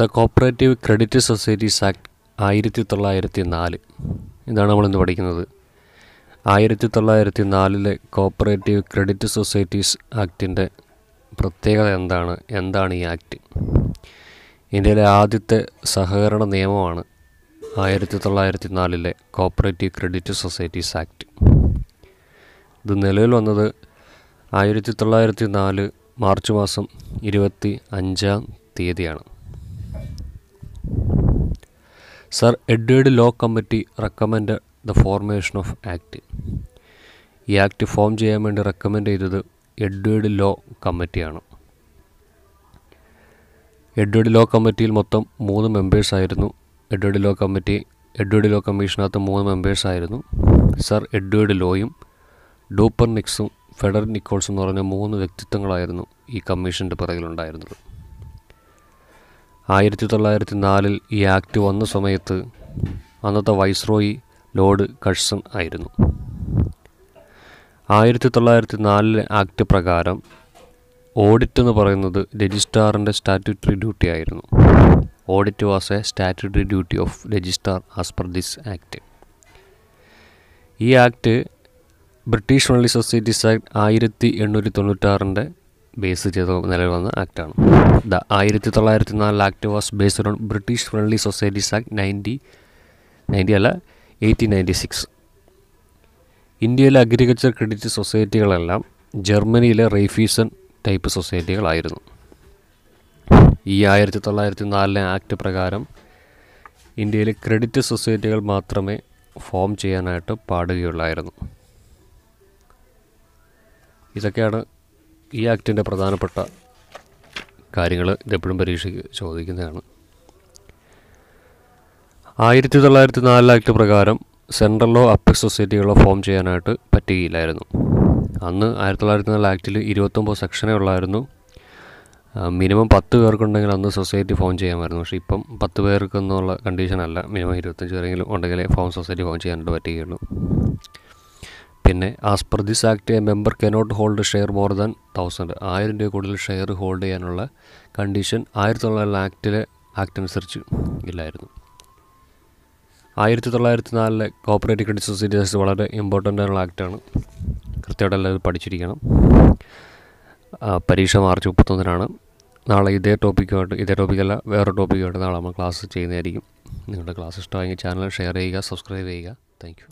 The cooperative credit societies act 1904 ഇതാണ് നമ്മളിന്ന് പഠിക്കുന്നത്. 1904 കോപ്പറേറ്റീവ് ക്രെഡിറ്റ് സൊസൈറ്റീസ് ആക്ടിൻ്റെ പ്രത്യേകത എന്താണ് ഈ ആക്ട്? ഇന്ത്യയിലെ ആദ്യത്തെ സഹകരണ നിയമമാണ് 1904 കോപ്പറേറ്റീവ് ക്രെഡിറ്റ് സൊസൈറ്റീസ് ആക്ട്. ഇത് നിലവിൽ വന്നത് 1904 മാർച്ച് മാസം 25-ാം തീയതിയാണ്. Sir Edward Law committee recommend the formation of act. ഈ ആക്ട് ഫോം ചെയ്യാൻ വേണ്ടി റെക്കമെൻഡ് ചെയ്തത് എഡ്വേർഡ് ലോ കമ്മിറ്റിയാണ്. എഡ്വേർഡ് ലോ കമ്മിറ്റിയിൽ മൊത്തം 3 മെമ്പേഴ്സായിരുന്നു. എഡ്വേർഡ് ലോ കമ്മീഷനകത്ത് 3 മെമ്പേഴ്സായിരുന്നു. സർ എഡ്വേർഡ് ലോയും ഡൂപ്പർ നിക്സും ഫെഡറിക് നിക്കോൾസും എന്ന് പറഞ്ഞ 3 വ്യക്തിത്വങ്ങളായിരുന്നു ഈ കമ്മീഷൻ്റെ പിറകിലുണ്ടായിരുന്നത്. 1904 ഈ ആക്ട് വന്ന സമയത്ത് അന്നത്തെ വൈസ്രോയി ലോർഡ് കഴ്സൺ ആയിരുന്നു. 1904 ആക്ട് പ്രകാരം ഓഡിറ്റ് എന്ന് പറയുന്നത് രജിസ്ട്രാറിൻ്റെ സ്റ്റാറ്റ്യൂട്ടറി ഡ്യൂട്ടി ആയിരുന്നു. Audit was a statutory duty of registrar as per this act. ഈ act British friendly societies act 1896 base ചെയ്ത് നിലവിൽ വന്ന ആക്ടാണ്. The 1904 act was based on British friendly societies act 1896. ഇന്ത്യയിലെ അഗ്രികൾച്ചർ ക്രെഡിറ്റ് സൊസൈറ്റികളെല്ലാം ജർമ്മനിയിലെ റെയ്ഫീസൺ ടൈപ്പ് സൊസൈറ്റികളായിരുന്നു. ഈ 1904 act പ്രകാരം ഇന്ത്യയിലെ ക്രെഡിറ്റ് സൊസൈറ്റികൾ മാത്രമേ ഫോം ചെയ്യാനായിട്ട് പാടുകയുള്ളായിരുന്നു. ഇതൊക്കെയാണ് ഈ ആക്ടിൻ്റെ പ്രധാനപ്പെട്ട കാര്യങ്ങൾ. ഇതെപ്പോഴും പരീക്ഷയ്ക്ക് ചോദിക്കുന്നതാണ്. 1904 ആക്ട് പ്രകാരം സെൻട്രലോ അപ്പെക്സ് സൊസൈറ്റികളോ ഫോം ചെയ്യാനായിട്ട് പറ്റുകയില്ലായിരുന്നു. അന്ന് 1904 ആക്ടിൽ 29 സെക്ഷനേ ഉള്ളായിരുന്നു. മിനിമം 10 പേർക്കുണ്ടെങ്കിൽ അന്ന് സൊസൈറ്റി ഫോം ചെയ്യാമായിരുന്നു. പക്ഷേ ഇപ്പം 10 പേർക്കെന്നുള്ള കണ്ടീഷനല്ല, മിനിമം 25 പേരെങ്കിലും ഉണ്ടെങ്കിലേ സൊസൈറ്റി ഫോം ചെയ്യാനായിട്ട് പറ്റുകയുള്ളൂ. പിന്നെ as per this act A member cannot hold share more than 1000 രൂപ കൂടുതൽ ഷെയർ ഹോൾഡ് ചെയ്യാനുള്ള കണ്ടീഷൻ 1904 ആക്ട് അനുസരിച്ച് ഇല്ലായിരുന്നു. 1904 കോപ്പറേറ്റീവ് ക്രെഡിറ്റ് സൊസൈറ്റീസ് വളരെ ഇമ്പോർട്ടൻ്റ് ആയിട്ടുള്ള ആക്ടാണ്. കൃത്യമായിട്ട് എല്ലാവരും പഠിച്ചിരിക്കണം. പരീക്ഷ മാർച്ച് 31-നാണ്. നാളെ ഇതേ ടോപ്പിക്കല്ല വേറെ ടോപ്പിക്കുമായിട്ട് നാളെ നമ്മൾ ക്ലാസ് ചെയ്യുന്നതായിരിക്കും. നിങ്ങളുടെ ക്ലാസ് ഇഷ്ടമായെങ്കിൽ ചാനൽ ഷെയർ ചെയ്യുക, സബ്സ്ക്രൈബ് ചെയ്യുക. Thank you.